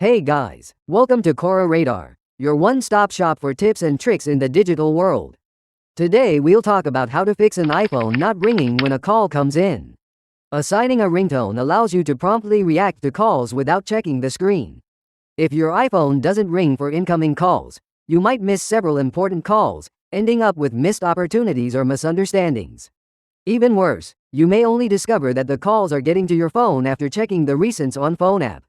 Hey guys, welcome to Cora Radar, your one-stop shop for tips and tricks in the digital world. Today we'll talk about how to fix an iPhone not ringing when a call comes in. Assigning a ringtone allows you to promptly react to calls without checking the screen. If your iPhone doesn't ring for incoming calls, you might miss several important calls, ending up with missed opportunities or misunderstandings. Even worse, you may only discover that the calls are getting to your phone after checking the recents on phone app.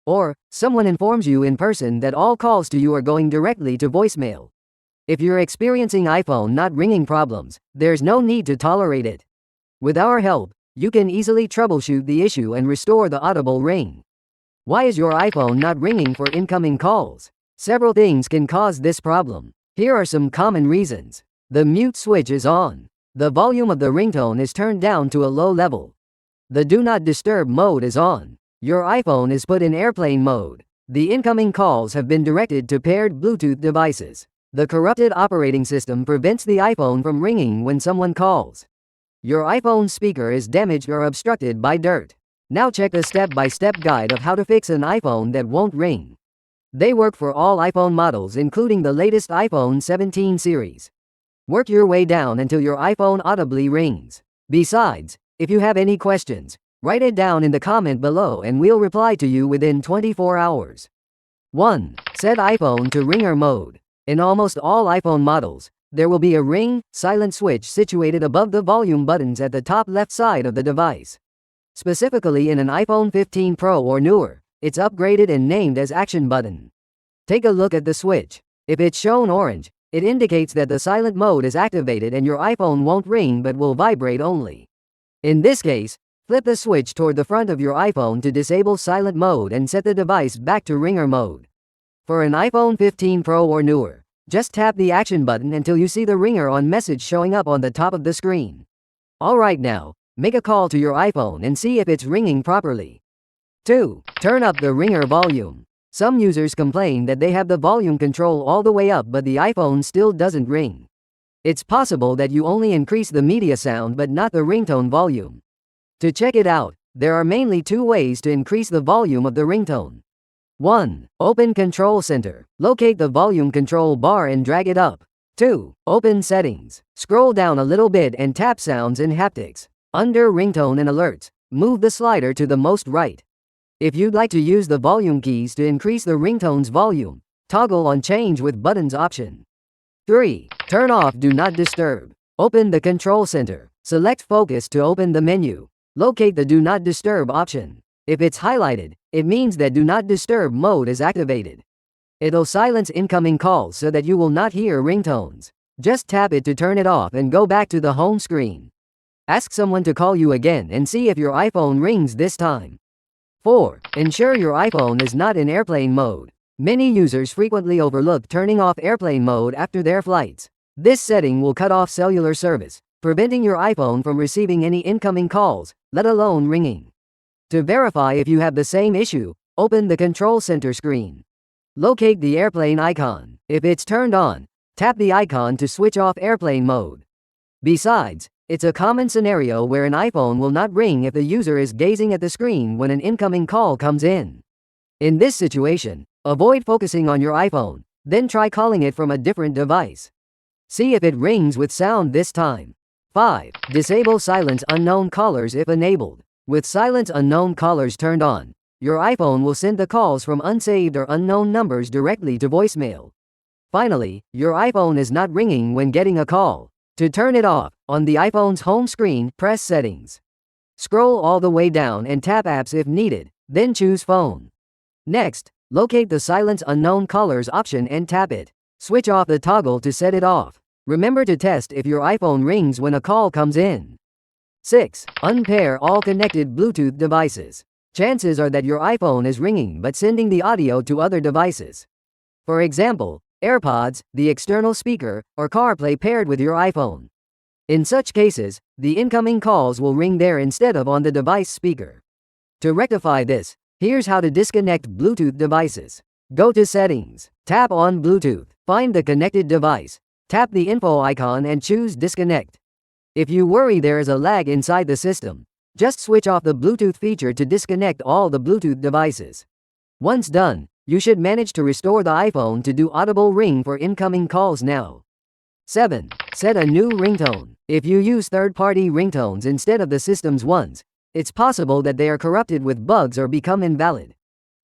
Or, someone informs you in person that all calls to you are going directly to voicemail. If you're experiencing iPhone not ringing problems, there's no need to tolerate it. With our help, you can easily troubleshoot the issue and restore the audible ring. Why is your iPhone not ringing for incoming calls? Several things can cause this problem. Here are some common reasons. The mute switch is on. The volume of the ringtone is turned down to a low level. The do not disturb mode is on. Your iPhone is put in airplane mode. The incoming calls have been directed to paired Bluetooth devices. The corrupted operating system prevents the iPhone from ringing when someone calls. Your iPhone speaker is damaged or obstructed by dirt. Now check a step-by-step guide of how to fix an iPhone that won't ring. They work for all iPhone models including the latest iPhone 17 series. Work your way down until your iPhone audibly rings. Besides, if you have any questions, write it down in the comment below and we'll reply to you within 24 hours. 1. Set iPhone to ringer mode. In almost all iPhone models, there will be a ring, silent switch situated above the volume buttons at the top left side of the device. Specifically in an iPhone 15 Pro or newer, it's upgraded and named as Action Button. Take a look at the switch. If it's shown orange, it indicates that the silent mode is activated and your iPhone won't ring but will vibrate only. In this case, flip the switch toward the front of your iPhone to disable silent mode and set the device back to ringer mode. For an iPhone 15 Pro or newer, just tap the action button until you see the ringer on message showing up on the top of the screen. Alright, now, make a call to your iPhone and see if it's ringing properly. 2. Turn up the ringer volume. Some users complain that they have the volume control all the way up but the iPhone still doesn't ring. It's possible that you only increase the media sound but not the ringtone volume. To check it out, there are mainly two ways to increase the volume of the ringtone. 1. Open Control Center. Locate the volume control bar and drag it up. 2. Open Settings. Scroll down a little bit and tap Sounds and Haptics. Under Ringtone and Alerts, move the slider to the most right. If you'd like to use the volume keys to increase the ringtone's volume, toggle on Change with Buttons option. 3. Turn off Do Not Disturb. Open the Control Center. Select Focus to open the menu. Locate the Do Not Disturb option. If it's highlighted, it means that Do Not Disturb mode is activated. It'll silence incoming calls so that you will not hear ringtones. Just tap it to turn it off and go back to the home screen. Ask someone to call you again and see if your iPhone rings this time. 4. Ensure your iPhone is not in airplane mode. Many users frequently overlook turning off airplane mode after their flights. This setting will cut off cellular service, preventing your iPhone from receiving any incoming calls, let alone ringing. To verify if you have the same issue, open the Control Center screen. Locate the airplane icon. If it's turned on, tap the icon to switch off airplane mode. Besides, it's a common scenario where an iPhone will not ring if the user is gazing at the screen when an incoming call comes in. In this situation, avoid focusing on your iPhone, then try calling it from a different device. See if it rings with sound this time. 5. Disable Silence Unknown Callers if enabled. With Silence Unknown Callers turned on, your iPhone will send the calls from unsaved or unknown numbers directly to voicemail. Finally, your iPhone is not ringing when getting a call. To turn it off, on the iPhone's home screen, press Settings. Scroll all the way down and tap Apps if needed, then choose Phone. Next, locate the Silence Unknown Callers option and tap it. Switch off the toggle to set it off. Remember to test if your iPhone rings when a call comes in. 6. Unpair all connected Bluetooth devices. Chances are that your iPhone is ringing but sending the audio to other devices. For example, AirPods, the external speaker, or CarPlay paired with your iPhone. In such cases, the incoming calls will ring there instead of on the device speaker. To rectify this, here's how to disconnect Bluetooth devices. Go to Settings, tap on Bluetooth, find the connected device, tap the info icon and choose Disconnect. If you worry there is a lag inside the system, just switch off the Bluetooth feature to disconnect all the Bluetooth devices. Once done, You should manage to restore the iPhone to do audible ring for incoming calls now. 7. Set a new ringtone. If you use third-party ringtones instead of the system's ones, it's possible that they are corrupted with bugs or become invalid.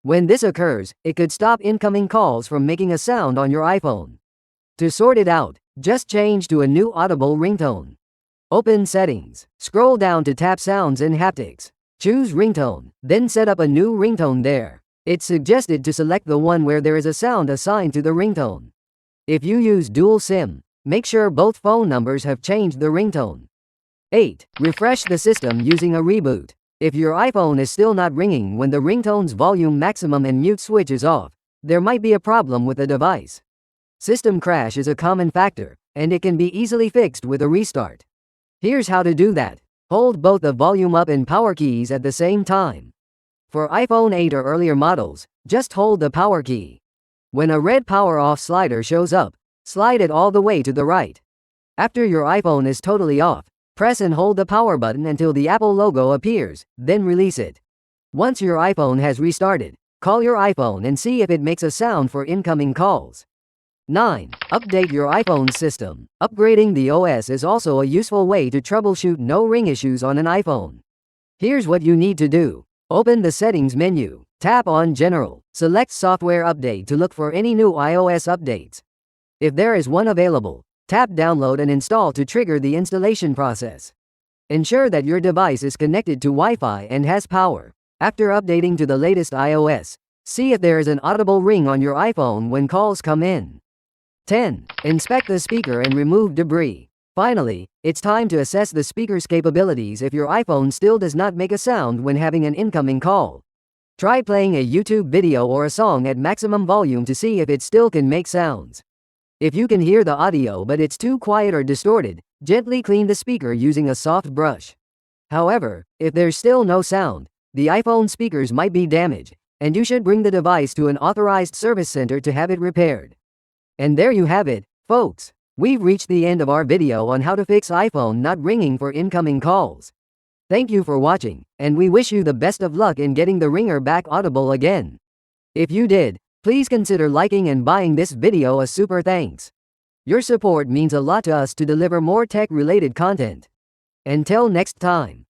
When this occurs, it could stop incoming calls from making a sound on your iPhone. To sort it out, just change to a new audible ringtone. Open Settings. Scroll down to Tap Sounds and Haptics. Choose Ringtone, then set up a new ringtone there. It's suggested to select the one where there is a sound assigned to the ringtone. If you use dual SIM, make sure both phone numbers have changed the ringtone. 8. Refresh the system using a reboot. If your iPhone is still not ringing when the ringtone's volume maximum and mute switch is off, there might be a problem with the device. System crash is a common factor, and it can be easily fixed with a restart. Here's how to do that. Hold both the volume up and power keys at the same time. For iPhone 8 or earlier models, just hold the power key. When a red power off slider shows up, slide it all the way to the right. After your iPhone is totally off, press and hold the power button until the Apple logo appears, then release it. Once your iPhone has restarted, call your iPhone and see if it makes a sound for incoming calls. 9. Update your iPhone system. Upgrading the OS is also a useful way to troubleshoot no-ring issues on an iPhone. Here's what you need to do. Open the Settings menu, tap on General, select Software Update to look for any new iOS updates. If there is one available, tap Download and Install to trigger the installation process. Ensure that your device is connected to Wi-Fi and has power. After updating to the latest iOS, see if there is an audible ring on your iPhone when calls come in. 10. Inspect the speaker and remove debris. Finally, it's time to assess the speaker's capabilities if your iPhone still does not make a sound when having an incoming call. Try playing a YouTube video or a song at maximum volume to see if it still can make sounds. If you can hear the audio but it's too quiet or distorted, gently clean the speaker using a soft brush. However, if there's still no sound, the iPhone speakers might be damaged, and you should bring the device to an authorized service center to have it repaired. And there you have it, folks. We've reached the end of our video on how to fix iPhone not ringing for incoming calls. Thank you for watching, and we wish you the best of luck in getting the ringer back audible again. If you did, please consider liking and buying this video a super thanks. Your support means a lot to us to deliver more tech-related content. Until next time.